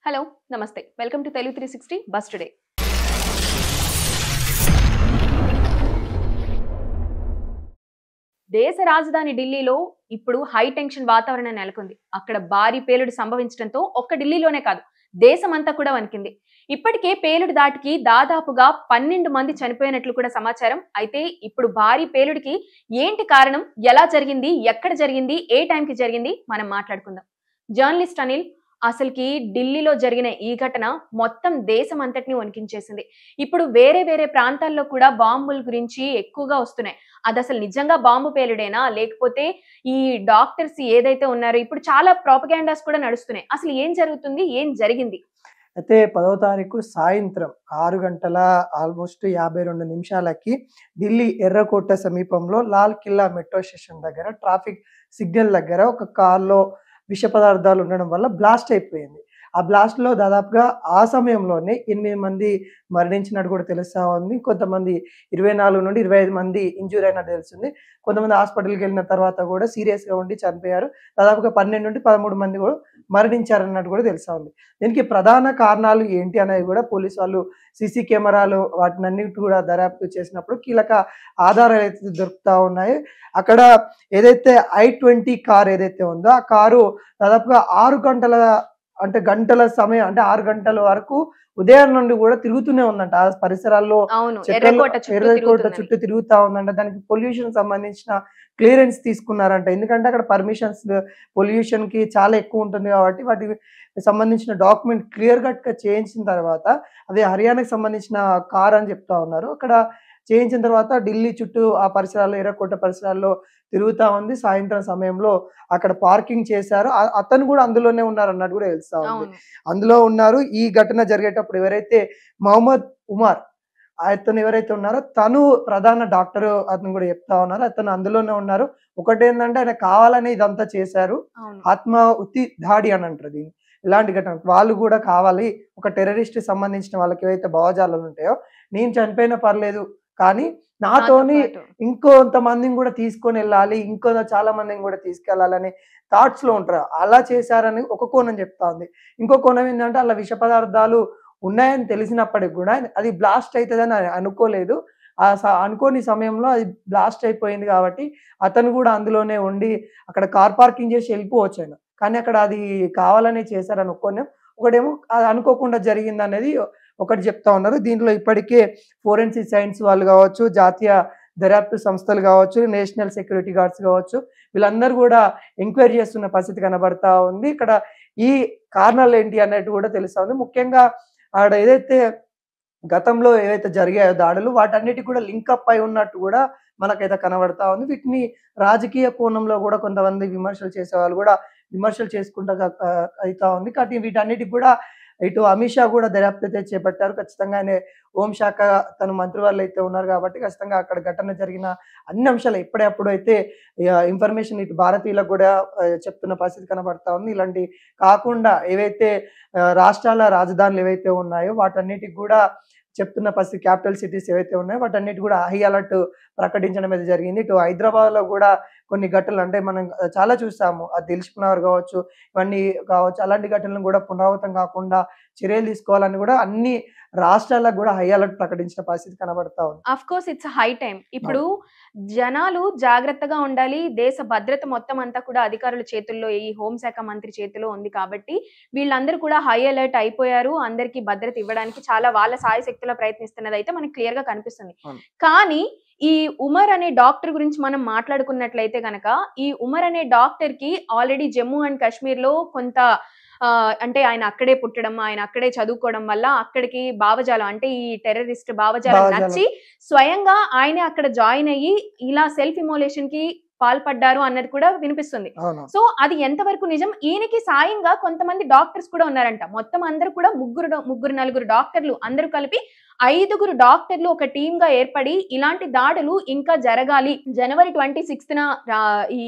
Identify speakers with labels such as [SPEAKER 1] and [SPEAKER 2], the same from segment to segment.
[SPEAKER 1] Hello నమస్తే welcome to Telugu 360 bus today. దేశ రాజధాని ఢిల్లీలో ఇప్పుడు హై టెన్షన్ వాతావరణం నెలకొంది. అక్కడ భారీ పేలుడు సంభవించడంతో ఒక్క ఢిల్లీలోనే కాదు దేశమంతా కూడా వణికింది. ఇప్పటికే పేలుడు దాటికి దాదాపుగా 12 మంది చనిపోయినట్లు కూడా సమాచారం. అయితే ఇప్పుడు భారీ పేలుడికి ఏంటి కారణం, ఎలా జరిగింది, ఎక్కడ జరిగింది, ఏ టైంకి జరిగింది మనం మాట్లాడుకుందాం. జర్నలిస్ట్ అనిల్, అసలుకి ఢిల్లీలో జరిగిన ఈ ఘటన మొత్తం దేశం అంతటిని వణికించేసింది. ఇప్పుడు వేరే వేరే ప్రాంతాల్లో కూడా బాంబుల గురించి ఎక్కువగా వస్తున్నాయి. అది అసలు నిజంగా బాంబు పేలుడేనా, లేకపోతే ఈ డాక్టర్స్ ఏదైతే ఉన్నారో ఇప్పుడు చాలా ప్రాపగాండాస్ కూడా నడుస్తున్నాయి. అసలు ఏం జరుగుతుంది, ఏం జరిగింది?
[SPEAKER 2] అయితే 10వ తారీఖు సాయంత్రం 6 గంటల ఆల్మోస్ట్ 52 నిమిషాలకి ఢిల్లీ ఎర్రకోట సమీపంలో లాల్ కిల్లా మెట్రో స్టేషన్ దగ్గర ట్రాఫిక్ సిగ్నల్ దగ్గర ఒక కార్లో విష పదార్థాలు ఉండడం వల్ల బ్లాస్ట్ అయిపోయింది. ఆ బ్లాస్ట్లో దాదాపుగా ఆ సమయంలోనే 8 మంది మరణించినట్టు కూడా తెలుస్తా ఉంది. కొంతమంది 24 నుండి 25 మంది ఇంజూర్ అయినట్టు తెలుస్తుంది. కొంతమంది హాస్పిటల్కి వెళ్ళిన తర్వాత కూడా సీరియస్గా ఉండి చనిపోయారు. దాదాపుగా 12 నుండి 13 మంది కూడా మరణించారన్నట్టు కూడా తెలుస్తా ఉంది. దీనికి ప్రధాన కారణాలు ఏంటి అనేది కూడా పోలీసు వాళ్ళు సీసీ కెమెరాలు వాటినన్నిటి కూడా దర్యాప్తు చేసినప్పుడు కీలక ఆధారాలు అయితే దొరుకుతా ఉన్నాయి. అక్కడ ఏదైతే i20 కార్ ఏదైతే ఉందో ఆ కారు దాదాపుగా 6 గంటల సమయం, అంటే 6 గంటల వరకు ఉదయం నుండి కూడా తిరుగుతూనే ఉందంట. ఆ పరిసరాల్లో ఎర్రకోట చుట్టూ తిరుగుతా ఉందంట. దానికి పొల్యూషన్ సంబంధించిన క్లియరెన్స్ తీసుకున్నారంట. ఎందుకంటే అక్కడ పర్మిషన్స్ పొల్యూషన్ కి చాలా ఎక్కువ ఉంటుంది కాబట్టి వాటికి సంబంధించిన డాక్యుమెంట్ క్లియర్ కట్ గా చేయించిన తర్వాత, అదే హర్యానాకి సంబంధించిన కార్ అని చెప్తా ఉన్నారు. అక్కడ చేయించిన తర్వాత ఢిల్లీ చుట్టూ ఆ పరిసరాల్లో, ఎర్రకోట పరిసరాల్లో తిరుగుతా ఉంది. సాయంత్రం సమయంలో అక్కడ పార్కింగ్ చేశారు. అతను కూడా అందులోనే ఉన్నారు అన్నట్టు కూడా తెలుస్తా ఉంది. అందులో ఉన్నారు. ఈ ఘటన జరిగేటప్పుడు ఎవరైతే మహమ్మద్ ఉమర్ అతను ఎవరైతే ఉన్నారో తను ప్రధాన డాక్టర్ అతను కూడా చెప్తా ఉన్నారు. అతను అందులోనే ఉన్నారు. ఒకటేంటంటే ఆయన కావాలని ఇదంతా చేశారు. ఆత్మాహుతి దాడి అని అంటారు దీన్ని. ఇలాంటి ఘటన వాళ్ళు కూడా కావాలి, ఒక టెర్రరిస్ట్ సంబంధించిన వాళ్ళకి ఏవైతే భావజాలాలు ఉంటాయో, నేను చనిపోయినా పర్లేదు కానీ నాతోని ఇంకొంతమందిని కూడా తీసుకొని వెళ్ళాలి, ఇంకో చాలా మందిని కూడా తీసుకెళ్లాలని థాట్స్ లో ఉంటారు. అలా చేశారని ఒక కోణం చెప్తా ఉంది. ఇంకో కోణం ఏంటంటే అలా విష పదార్థాలు ఉన్నాయని తెలిసినప్పటికి కూడా అది బ్లాస్ట్ అవుతుందని అనుకోలేదు. అనుకోని సమయంలో అది బ్లాస్ట్ అయిపోయింది కాబట్టి అతను కూడా అందులోనే ఉండి అక్కడ కార్ పార్కింగ్ చేసి వెళ్ళిపోవచ్చు ఆయన. కానీ అక్కడ అది కావాలనే చేశారని ఒకటేమో అది అనుకోకుండా జరిగింది అనేది ఒకటి చెప్తా ఉన్నారు. దీంట్లో ఇప్పటికే ఫోరెన్సిక్ సైన్స్ వాళ్ళు కావచ్చు, జాతీయ దర్యాప్తు సంస్థలు కావచ్చు, నేషనల్ సెక్యూరిటీ గార్డ్స్ కావచ్చు, వీళ్ళందరూ కూడా ఎంక్వైరీ చేస్తున్న పరిస్థితి కనబడతా ఉంది. ఇక్కడ ఈ కారణాలు ఏంటి అన్నట్టు కూడా తెలుస్తా ఉంది. ముఖ్యంగా ఆడ ఏదైతే గతంలో ఏవైతే జరిగాయో దాడులు, వాటన్నిటికి కూడా లింకప్ అయి ఉన్నట్టు కూడా మనకైతే కనబడతా ఉంది. వీటిని రాజకీయ కోణంలో కూడా కొంతమంది విమర్శలు చేసే వాళ్ళు కూడా విమర్శలు చేసుకుంటా అవుతా ఉంది. కాబట్టి వీటన్నిటికి కూడా ఇటు అమిత్ షా కూడా దర్యాప్తు అయితే చేపట్టారు. ఖచ్చితంగా ఆయన హోంశాఖ తన మంత్రి వాళ్ళు అయితే ఉన్నారు కాబట్టి ఖచ్చితంగా అక్కడ ఘటన జరిగిన అన్ని అంశాలు ఎప్పుడప్పుడు అయితే ఇన్ఫర్మేషన్ ఇటు భారతీయులకు కూడా చెప్తున్న పరిస్థితి కనబడతా ఉంది. ఇలాంటి కాకుండా ఏవైతే రాష్ట్రాల రాజధానులు ఏవైతే ఉన్నాయో వాటన్నిటికి కూడా చెప్తున్న పరిస్థితి, క్యాపిటల్ సిటీస్ ఏవైతే ఉన్నాయో వాటన్నిటి కూడా హై అలర్ట్ ప్రకటించడం అయితే జరిగింది. ఇటు హైదరాబాద్ లో కూడా కొన్ని ఘటనలు, అంటే మనం చాలా చూసాము, అది తెలుసుకున్నవారు కావచ్చు, ఇవన్నీ కావచ్చు, అలాంటి ఘటనలు కూడా పునరావృతం కాకుండా చర్యలు తీసుకోవాలని కూడా అన్ని రాష్ట్రాలకు కూడా హై అలర్ట్ ప్రకటించిన పరిస్థితి కనబడతా ఉంది.
[SPEAKER 1] Of course it's high time. ఇప్పుడు జనాలు జాగ్రత్తగా ఉండాలి. దేశ భద్రత మొత్తం అంతా కూడా అధికారుల చేతుల్లో, ఈ హోంశాఖ మంత్రి చేతిలో ఉంది కాబట్టి వీళ్ళందరూ కూడా హై అలర్ట్ అయిపోయారు. అందరికీ భద్రత ఇవ్వడానికి చాలా వాళ్ళ సాయశక్తుల ప్రయత్నిస్తున్నది అయితే మనకి క్లియర్ గా కనిపిస్తుంది. కానీ ఈ ఉమర్ అనే డాక్టర్ గురించి మనం మాట్లాడుకున్నట్లయితే గనక, ఈ ఉమర్ అనే డాక్టర్ కి ఆల్రెడీ జమ్మూ అండ్ కాశ్మీర్ లో కొంత అంటే ఆయన అక్కడే పుట్టడం, ఆయన అక్కడే చదువుకోవడం వల్ల అక్కడికి భావజాలం, అంటే ఈ టెర్రరిస్ట్ భావజాలం నచ్చి స్వయంగా ఆయనే అక్కడ జాయిన్ అయ్యి ఇలా సెల్ఫ్ ఇమోలేషన్ కి పాల్పడ్డారు అన్నది కూడా వినిపిస్తుంది. సో అది ఎంతవరకు నిజం? ఈయనకి సాయంగా కొంతమంది డాక్టర్స్ కూడా ఉన్నారంట. మొత్తం అందరూ కూడా ముగ్గురు నలుగురు డాక్టర్లు అందరూ కలిపి 5గురు డాక్టర్లు ఒక టీమ్ గా ఏర్పడి ఇలాంటి దాడులు ఇంకా జరగాలి. జనవరి 26న ఈ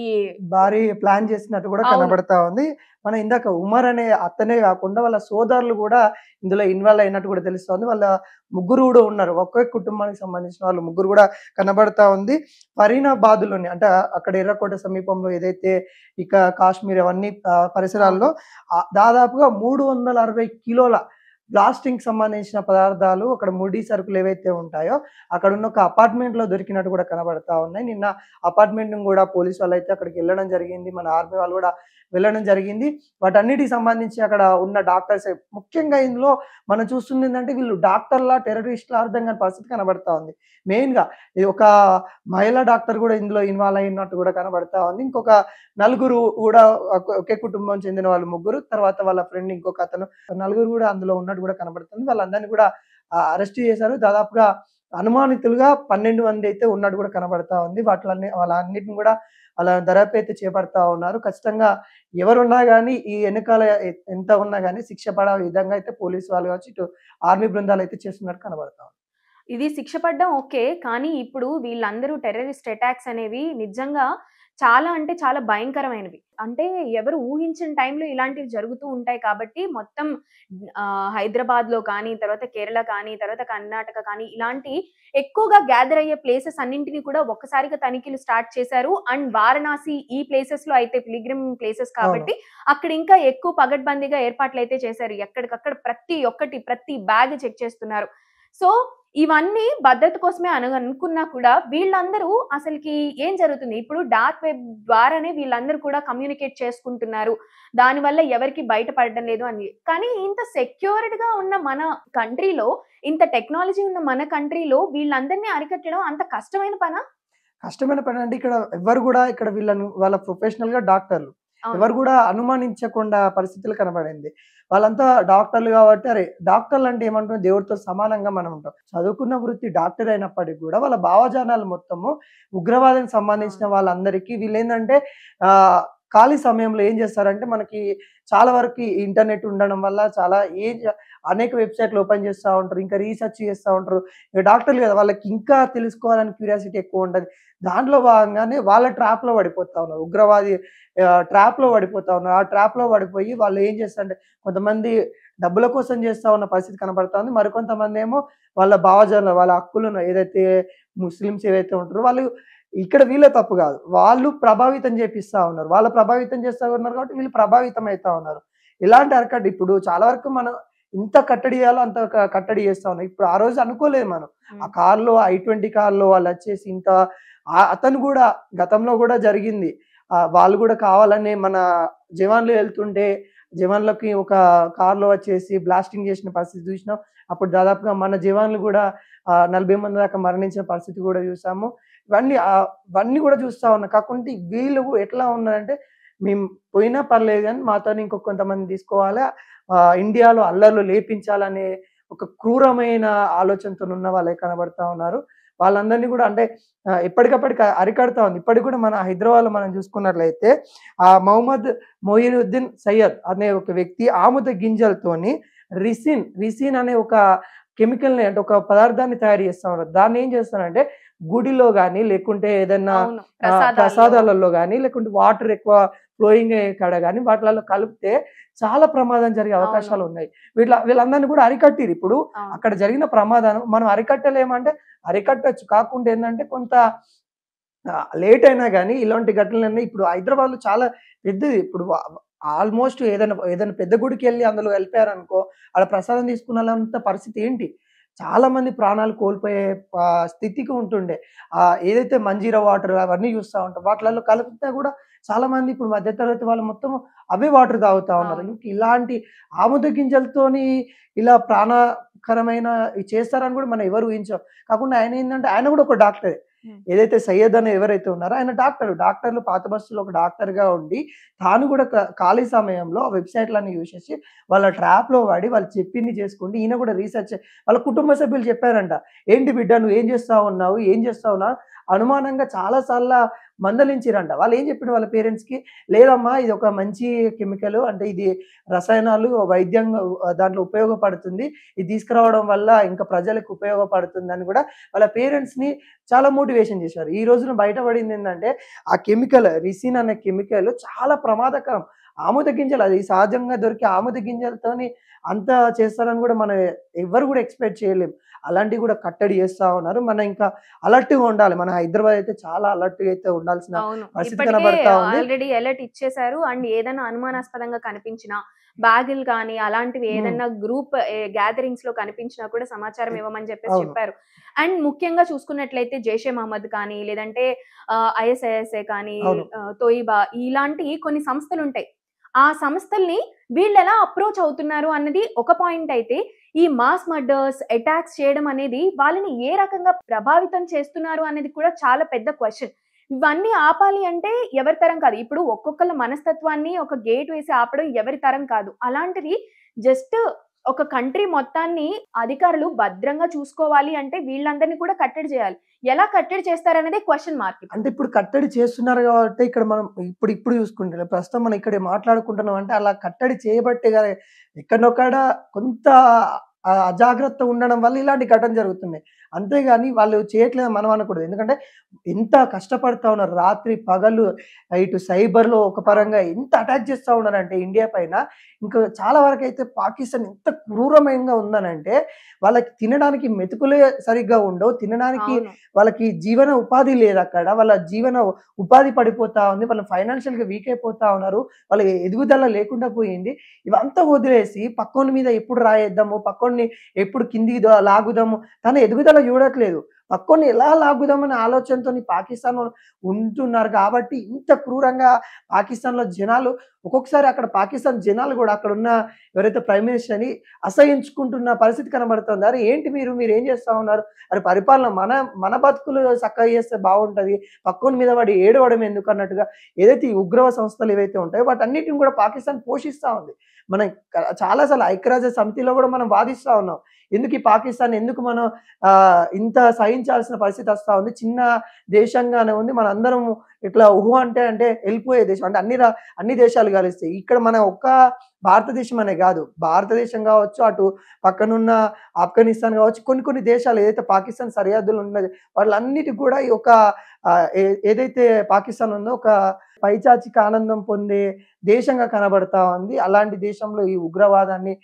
[SPEAKER 2] భారీ ప్లాన్ చేసినట్టు కూడా
[SPEAKER 1] అవును.
[SPEAKER 2] కనబడతా ఉంది. మనం ఇందాక ఉమర్ అనే అతనే కాకుండా వాళ్ళ సోదరులు కూడా ఇందులో ఇన్వాల్వ్ అయినట్టు కూడా తెలుస్తోంది. వాళ్ళ ముగ్గురు కూడా ఉన్నారు. ఒకే కుటుంబానికి సంబంధించిన వాళ్ళు ముగ్గురు కూడా కనబడతా ఉంది. ఫరీనాబాద్‌లోని అంటే అక్కడ ఎర్రకోట సమీపంలో ఏదైతే ఇక కాశ్మీర్ అవన్నీ పరిసరాల్లో దాదాపుగా 360 కిలోల బ్లాస్టింగ్‌కి సంబంధించిన పదార్థాలు అక్కడ ముడి సరుకులు ఏవైతే ఉంటాయో అక్కడున్న ఒక అపార్ట్మెంట్‌లో దొరికినట్టు కూడా కనబడతా ఉన్నాయి. నిన్న అపార్ట్మెంట్‌ని కూడా పోలీసు వాళ్ళైతే అక్కడికి వెళ్ళడం జరిగింది. మన ఆర్మీ వాళ్ళు కూడా వెళ్ళడం జరిగింది. వాటన్నిటికి సంబంధించి అక్కడ ఉన్న డాక్టర్సే ముఖ్యంగా ఇందులో మనం చూస్తుంది ఏందంటే వీళ్ళు డాక్టర్‌లా, టెర్రరిస్ట్‌లా అర్థం కాని పరిస్థితి కనబడతా ఉంది. మెయిన్‌గా ఇది ఒక మహిళా డాక్టర్ కూడా ఇందులో ఇన్వాల్వ్ అయినట్టు కూడా కనబడతా ఉంది. ఇంకొక నలుగురు కూడా ఒకే కుటుంబం చెందిన వాళ్ళు ముగ్గురు, తర్వాత వాళ్ళ ఫ్రెండ్ ఇంకొక అతను నలుగురు కూడా అందులో ఉన్నట్టు కూడా కనబడుతుంది. వాళ్ళందరినీ కూడా అరెస్ట్ చేశారు. దాదాపుగా అనుమానితులుగా 12 మంది అయితే ఉన్నట్టు కూడా కనబడతా ఉంది. వాళ్ళన్నిటిని కూడా అలా దర్యాప్తు అయితే చేపడతా ఉన్నారు. ఖచ్చితంగా ఎవరున్నా గానీ ఈ ఎనకాల ఎంత ఉన్నా గానీ శిక్ష పడే విధంగా అయితే పోలీసు వాళ్ళు కావచ్చు, ఇటు ఆర్మీ బృందాలు అయితే చేస్తున్నట్టు కనబడతా ఉంది.
[SPEAKER 1] ఇది శిక్ష పడ్డం ఓకే. కానీ ఇప్పుడు వీళ్ళందరూ టెర్రరిస్ట్ అటాక్స్ అనేవి నిజంగా చాలా అంటే చాలా భయంకరమైనవి. అంటే ఎవరు ఊహించని టైంలో ఇలాంటివి జరుగుతూ ఉంటాయి కాబట్టి మొత్తం హైదరాబాద్‌లో కానీ, తర్వాత కేరళ కానీ, తర్వాత కర్ణాటక కానీ ఇలాంటి ఎక్కువగా గ్యాదర్ అయ్యే ప్లేసెస్ అన్నింటిని కూడా ఒక్కసారిగా తనిఖీలు స్టార్ట్ చేశారు. అండ్ వారణాసి ఈ ప్లేసెస్‌లో అయితే పిల్గ్రిమ్ ప్లేసెస్ కాబట్టి అక్కడ ఇంకా ఎక్కువ పగడ్బందీగా ఏర్పాట్లయితే చేశారు. ఎక్కడికక్కడ ప్రతి ఒక్కటి ప్రతి బ్యాగ్ చెక్ చేస్తున్నారు. సో ఇవన్నీ భద్రత కోసమే అనుకున్నా కూడా వీళ్ళందరూ అసలుకి ఏం జరుగుతుంది? ఇప్పుడు డార్క్ వెబ్ ద్వారానే వీళ్ళందరూ కూడా కమ్యూనికేట్ చేసుకుంటున్నారు. దానివల్ల ఎవరికీ బయటపడడం లేదు అని. కానీ ఇంత సెక్యూర్డ్‌గా ఉన్న మన కంట్రీలో, ఇంత టెక్నాలజీ ఉన్న మన కంట్రీలో వీళ్ళందరిని అరికట్టడం అంత కష్టమైన పనా?
[SPEAKER 2] కష్టమైన పని అంటే ఇక్కడ ఎవ్వరు కూడా ఇక్కడ వాళ్ళ ప్రొఫెషనల్‌గా డాక్టర్లు. ఎవరు కూడా అనుమానించకుండా పరిస్థితులు కనబడింది. వాళ్ళంతా డాక్టర్లు కాబట్టి అరే డాక్టర్లు అంటే ఏమంటారు దేవుడితో సమానంగా మనం ఉంటాం. చదువుకున్న వృత్తి డాక్టర్ అయినప్పటికి కూడా వాళ్ళ భావజాలాలు మొత్తము ఉగ్రవాదానికి సంబంధించిన వాళ్ళందరికీ వీళ్ళేందంటే ఖాళీ సమయంలో ఏం చేస్తారంటే మనకి చాలా వరకు ఇంటర్నెట్ ఉండడం వల్ల చాలా అనేక వెబ్‌సైట్‌లు ఓపెన్ చేస్తా ఉంటారు. ఇంకా రీసెర్చ్ చేస్తా ఉంటారు. ఇక డాక్టర్లు కదా వాళ్ళకి ఇంకా తెలుసుకోవాలని క్యూరియాసిటీ ఎక్కువ ఉంటది. దాంట్లో భాగంగానే వాళ్ళ ట్రాప్‌లో పడిపోతా ఉన్నారు. ఉగ్రవాది ట్రాప్‌లో పడిపోతా ఉన్నారు. ఆ ట్రాప్‌లో పడిపోయి వాళ్ళు ఏం చేస్తారంటే కొంతమంది డబ్బుల కోసం చేస్తా ఉన్న పరిస్థితి కనబడతా ఉంది. మరికొంతమందేమో వాళ్ళ భావజాలం, వాళ్ళ హక్కులను ఏదైతే ముస్లిమ్స్ ఏవైతే ఉంటారో వాళ్ళు ఇక్కడ వీళ్ళ తప్పు కాదు. వాళ్ళు ప్రభావితం చేపిస్తా ఉన్నారు. వాళ్ళు ప్రభావితం చేస్తా ఉన్నారు కాబట్టి వీళ్ళు ప్రభావితం అయితా ఉన్నారు. ఇలాంటి అరకట్ట ఇప్పుడు చాలా వరకు మనం ఎంత కట్టడి చేయాలో అంత కట్టడి చేస్తా ఉన్నాం. ఇప్పుడు ఆ రోజు అనుకోలేదు మనం. ఆ కార్‌లో I-20 కార్‌లో వాళ్ళొచ్చేసి ఇంత అతను కూడా గతంలో కూడా జరిగింది. వాళ్ళు కూడా కావాలని మన జవాన్లు వెళ్తుంటే జవాన్లకి ఒక కార్‌లో వచ్చేసి బ్లాస్టింగ్ చేసిన పరిస్థితి చూసినాం. అప్పుడు దాదాపుగా మన జవాన్లు కూడా 40 మంది దాకా మరణించిన పరిస్థితి కూడా చూసాము. ఇవన్నీ కూడా చూస్తా ఉన్నా. కాకుంటే వీళ్ళు ఎట్లా ఉన్నారంటే మేము పోయినా పర్లేదు గానీ మాతోని కొంతమందిని తీసుకోవాలా, ఇండియాలో అల్లర్లు లేపించాలనే ఒక క్రూరమైన ఆలోచనతోనున్న వాళ్ళే కనబడతా ఉన్నారు. వాళ్ళందరినీ కూడా అంటే ఎప్పటికప్పటికి అరికడతా ఉంది. ఇప్పటికి కూడా మన హైదరాబాద్‌లో మనం చూసుకున్నట్లయితే మొహమ్మద్ మొయినుద్దీన్ సయ్యద్ అనే ఒక వ్యక్తి ఆముద గింజలతోని రిసిన్ అనే ఒక కెమికల్‌ని అంటే ఒక పదార్థాన్ని తయారు చేస్తా ఉన్నారు. దాన్ని ఏం చేస్తారంటే గుడిలో గానీ లేకుంటే ఏదన్నా ప్రసాదాలలో గానీ లేకుంటే వాటర్ ఎక్కువ ఫ్లోయింగ్ అయ్యే కాడ గానీ వాటిలలో కలిపితే చాలా ప్రమాదం జరిగే అవకాశాలు ఉన్నాయి. వీళ్ళందరినీ కూడా అరికట్టిర్రు. ఇప్పుడు అక్కడ జరిగిన ప్రమాదాన్ని మనం అరికట్టలేమంటే అరికట్టొచ్చు. కాకుండా ఏందంటే కొంత లేట్ అయినా గానీ ఇలాంటి ఘటనలన్నీ ఇప్పుడు హైదరాబాద్‌లో చాలా పెద్దది. ఇప్పుడు ఆల్మోస్ట్ ఏదైనా పెద్ద గుడికెళ్ళి అందులో వెళ్ళిపోయారనుకో ఆడ ప్రసాదం తీసుకున్నంత పరిస్థితి ఏంటి? చాలా మంది ప్రాణాలు కోల్పోయే స్థితికి ఉంటుండే. ఏదైతే మంజీరా వాటర్ అవన్నీ చూస్తా ఉంటాం. వాటిలలో కలిపితే కూడా చాలా మంది ఇప్పుడు మధ్య తరగతి వాళ్ళు మొత్తం అవే వాటర్ తాగుతా ఉన్నారు. ఇలాంటి ఆముద గింజలతోని ఇలా ప్రాణకరమైన చేస్తారని కూడా మనం ఎవరు ఊహించాం. కాకుండా ఆయన ఏందంటే ఆయన కూడా ఒక డాక్టరే. ఏదైతే సయ్యద్ అని ఎవరైతే ఉన్నారో ఆయన డాక్టర్లు పాత బస్సులో ఒక డాక్టర్‌గా ఉండి తాను కూడా ఖాళీ సమయంలో వెబ్‌సైట్‌లన్నీ యూజ్ చేసి వాళ్ళ ట్రాప్‌లో పడి వాళ్ళు చెప్పింది చేసుకుంటూ ఈయన కూడా రీసెర్చ్ వాళ్ళ కుటుంబ సభ్యులు చెప్పారంట. "ఏంటి బిడ్డ నువ్వు ఏం చేస్తా ఉన్నావు? అనుమానంగా చాలా సార్లు మందలించిరంట. వాళ్ళు ఏం చెప్పిన వాళ్ళ పేరెంట్స్‌కి, లేదమ్మా ఇది ఒక మంచి కెమికల్, అంటే ఇది రసాయనాలు వైద్యంగా దాంట్లో ఉపయోగపడుతుంది. ఇది తీసుకురావడం వల్ల ఇంకా ప్రజలకు ఉపయోగపడుతుందని కూడా వాళ్ళ పేరెంట్స్‌ని చాలా మోటివేషన్ చేశారు. ఈ రోజున బయటపడిందేందంటే, ఆ కెమికల్ రిసిన్ అనే కెమికల్ చాలా ప్రమాదకరం. ఆముద గింజలు, అది సహజంగా దొరికే ఆముద గింజలతోని అంత చేస్తారని కూడా మనం ఎవ్వరు కూడా ఎక్స్‌పెక్ట్ చేయలేం. అలాంటివి కూడా కట్టడి చేస్తా ఉన్నారు. మనం ఇంకా అలర్ట్‌గా ఉండాలి. మన హైదరాబాద్ అయితే చాలా అలర్ట్‌గా అయితే ఉండాల్సిన
[SPEAKER 1] అవును.
[SPEAKER 2] పరిస్థితి
[SPEAKER 1] ఇప్పటికే
[SPEAKER 2] కనబడతా ఉంది.
[SPEAKER 1] ఆల్రెడీ అలర్ట్ ఇచ్చేసారు. అండ్ ఏదైనా అనుమానాస్పదంగా కనిపించినా, బ్యాగులు కానీ అలాంటివి
[SPEAKER 2] హ్మ్.
[SPEAKER 1] ఏదన్నా గ్రూప్ గ్యాదరింగ్స్‌లో కనిపించినా కూడా సమాచారం ఇవ్వమని చెప్పేసి
[SPEAKER 2] అవును.
[SPEAKER 1] చెప్పారు. అండ్ ముఖ్యంగా చూసుకున్నట్లయితే జైషే మహమ్మద్ కానీ, లేదంటే ఐఎస్ఐఎస్ఏ కానీ,
[SPEAKER 2] అవును.
[SPEAKER 1] తోయిబా ఇలాంటి కొన్ని సంస్థలుంటాయి. ఆ సంస్థల్ని వీళ్ళెలా అప్రోచ్ అవుతున్నారు అన్నది ఒక పాయింట్ అయితే, ఈ మాస్ మర్డర్స్, అటాక్స్ చేయడం అనేది వాళ్ళని ఏ రకంగా ప్రభావితం చేస్తున్నారు అనేది కూడా చాలా పెద్ద క్వెషన్. ఇవన్నీ ఆపాలి అంటే ఎవరి తరం కాదు. ఇప్పుడు ఒక్కొక్కళ్ళ మనస్తత్వాన్ని ఒక గేట్ వేసి ఆపడం ఎవరి తరం కాదు. అలాంటిది జస్ట్ ఒక కంట్రీ మొత్తాన్ని అధికారులు భద్రంగా చూసుకోవాలి అంటే వీళ్ళందరిని కూడా కట్టడి చేయాలి. ఎలా కట్టడి చేస్తారనేదే క్వెషన్ మార్క్ ఇప్పుడు.
[SPEAKER 2] అంటే ఇప్పుడు కట్టడి చేస్తున్నారు కాబట్టి ఇక్కడ మనం ఇప్పుడు చూసుకుంటే ప్రస్తుతం మనం ఇక్కడ మాట్లాడుకుంటున్నాం అంటే అలా కట్టడి చేయబట్టే ఎక్కడొక్కడ కొంత అజాగ్రత్త ఉండడం వల్ల ఇలాంటి ఘటన జరుగుతున్నాయి. అంతేగాని వాళ్ళు చేయట్లేదని మనం అనకూడదు. ఎందుకంటే ఎంత కష్టపడతా ఉన్నారు. రాత్రి పగలు ఇటు సైబర్‌లో ఒక పరంగా ఎంత అటాక్ చేస్తా ఉన్నారంటే ఇండియా పైన. ఇంకా చాలా వరకైతే పాకిస్తాన్ ఎంత క్రూరమయంగా ఉందనంటే, వాళ్ళకి తినడానికి మెతుకులే సరిగ్గా ఉండవు. తినడానికి
[SPEAKER 1] అవును.
[SPEAKER 2] వాళ్ళకి జీవన ఉపాధి లేదక్కడ. వాళ్ళ జీవన ఉపాధి పడిపోతా ఉంది. వాళ్ళు ఫైనాన్షియల్‌గా వీక్ అయిపోతా ఉన్నారు. వాళ్ళ ఎదుగుదల లేకుండా పోయింది. ఇవంతా వదిలేసి పక్కోని మీద ఎప్పుడు రాయేద్దాము, పక్కోడిని ఎప్పుడు కిందికి లాగుదాము, తన ఎదుగుదల చూడట్లేదు. పక్కోడిని ఎలా లాగుదామనే ఆలోచనతోని పాకిస్తాన్‌లో ఉంటున్నారు కాబట్టి ఇంత క్రూరంగా పాకిస్తాన్‌లో జనాలు ఒక్కొక్కసారి అక్కడ పాకిస్తాన్ జనాలు గూడా అక్కడున్న ఎవరైతే ప్రైమ్ మినిస్టర్‌ని అసహ్యించుకుంటున్న పరిస్థితి కనబడుతుంది. అరే ఏంటి మీరేం చేస్తా ఉన్నారు? అరే పరిపాలన మన బతుకులు చక్కగా చేస్తే బావుంటది. పక్కోని మీద పడి ఏడవడం ఎందుకు అన్నట్టుగా ఏదైతే ఈ ఉగ్రవాద సంస్థలు ఏవైతే ఉంటాయో వాటన్నిటిని కూడా పాకిస్తాన్ పోషిస్తా ఉంది. మనం చాలా సార్లు ఐక్యరాజ్య సమితిలో కూడా మనం వాదిస్తా ఉన్నాం. ఎందుకు ఈ పాకిస్తాన్ ఎందుకు మనం ఇంత సహించాల్సిన పరిస్థితి వస్తా ఉంది. చిన్న దేశంగానే ఉంది. మనందరం ఇట్లా అంటే ఎళ్ళిపోయే దేశం. అంటే అన్ని దేశాలు కలిస్తాయి. ఇక్కడ మన ఒక్క భారతదేశం అనే గాదు. భారతదేశం గావచ్చు, అటు పక్కనున్న ఆఫ్ఘనిస్తాన్ గావచ్చు, కొన్ని దేశాలు ఏదైతే పాకిస్తాన్ సరిహద్దులు ఉన్నది వాళ్ళన్నిటికి కూడా ఈ యొక్క ఏదైతే పాకిస్తాన్ ఉందో ఒక పైచాచిక ఆనందం పొందే దేశంగా కనబడతా ఉంది. అలాంటి దేశంలో ఈ ఉగ్రవాదాన్ని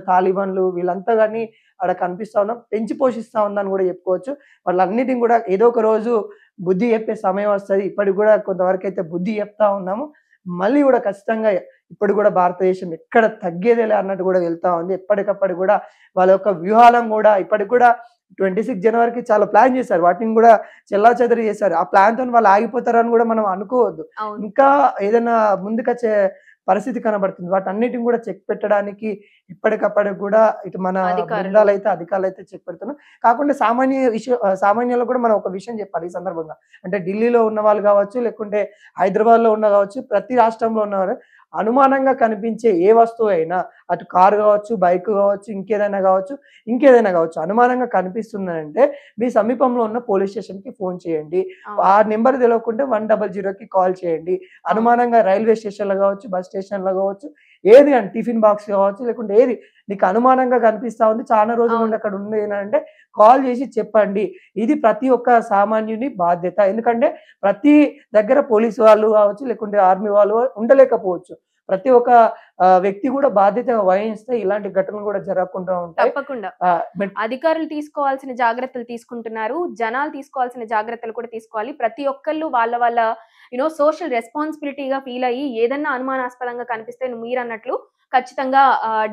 [SPEAKER 2] తాలిబాన్లు వీళ్ళంతా గాని ఆడ కనిపిస్తా ఉన్నాం. పెంచి పోషిస్తా ఉందని గూడా చెప్పుకోవచ్చు. వాళ్ళన్నిటిని గూడా ఏదో ఒక రోజు బుద్ధి చెప్పే సమయం వస్తది. ఇప్పటికి గూడా కొంతవరకైతే బుద్ధి చెప్తా ఉన్నాము. మళ్ళీ గూడా ఖచ్చితంగా ఇప్పుడు గూడా భారతదేశం ఎక్కడ తగ్గేదేలే అన్నట్టు గూడా వెళ్తా ఉంది. ఎప్పటికప్పుడు గూడా వాళ్ళ యొక్క వ్యూహాలను గూడా ఇప్పటికి గూడా 26 జనవరికి చాలా ప్లాన్ చేశారు. వాటిని గూడా చెల్లాచెదరు చేశారు. ఆ ప్లాన్‌తోని వాళ్ళు ఆగిపోతారని గూడా మనం అనుకోవద్దు.
[SPEAKER 1] అవును.
[SPEAKER 2] ఇంకా ఏదైనా ముందుకొచ్చే పరిస్థితి కనబడుతుంది. వాటన్నిటిని గూడా చెక్ పెట్టడానికి ఇప్పటికప్పటికి గూడా ఇటు మన అధికారులైతే చెక్ పెడుతున్నారు. కాకుండా సామాన్యులకు కూడా మనం ఒక విషయం చెప్పాలి ఈ సందర్భంగా. అంటే ఢిల్లీలో ఉన్న వాళ్ళు గావచ్చు, లేకుంటే హైదరాబాద్‌లో గావచ్చు, ప్రతి రాష్ట్రంలో ఉన్నవారు అనుమానంగా కనిపించే ఏ వస్తువు అయినా, అటు కారు గావచ్చు, బైక్ గావచ్చు, ఇంకేదైనా గావచ్చు, అనుమానంగా కనిపిస్తుందనంటే మీ సమీపంలో ఉన్న పోలీస్ స్టేషన్‌కి ఫోన్ చేయండి. ఆ నెంబర్ తెలవకుంటే 100కి కాల్ చేయండి. అనుమానంగా రైల్వే స్టేషన్‌లో గావచ్చు, బస్ స్టేషన్‌లో గావచ్చు, ఏది గాని టిఫిన్ బాక్స్ కావచ్చు, లేకుంటే ఏది నీకు అనుమానంగా కనిపిస్తా ఉంది, చాలా రోజుల నుండి అక్కడ ఉంది అంటే కాల్ చేసి చెప్పండి. ఇది ప్రతి ఒక్క సామాన్యుని బాధ్యత. ఎందుకంటే ప్రతి దగ్గర పోలీసు వాళ్ళు కావచ్చు, లేకుంటే ఆర్మీ వాళ్ళు ఉండలేకపోవచ్చు. ప్రతి ఒక్క వ్యక్తి కూడా బాధ్యత వహిస్తే ఇలాంటి ఘటనలు కూడా జరగకుండా ఉంటాయి.
[SPEAKER 1] తప్పకుండా అధికారులు తీసుకోవాల్సిన జాగ్రత్తలు తీసుకుంటున్నారు. జనాలు తీసుకోవాల్సిన జాగ్రత్తలు కూడా తీసుకోవాలి. ప్రతి ఒక్కళ్ళు వాళ్ళ సోషల్ రెస్పాన్సిబిలిటీగా ఫీల్ అయ్యి ఏదన్నా అనుమానాస్పదంగా కనిపిస్తే మీరన్నట్లు ఖచ్చితంగా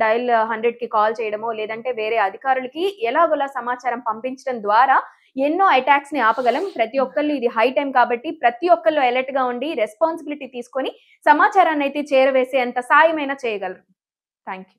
[SPEAKER 1] డయల్ 100కి కాల్ చేయడమో, లేదంటే వేరే అధికారులకి ఎలాగోలా సమాచారం పంపించడం ద్వారా ఎన్నో అటాక్స్ ని ఆపగలం. ప్రతి ఒక్కళ్ళు ఇది హై టైం కాబట్టి ప్రతి ఒక్కళ్ళు అలర్ట్ గా ఉండి రెస్పాన్సిబిలిటీ తీసుకొని సమాచారాన్ని అయితే చేరవేసేంత సాయమైనా చేయగలరు. Thank you.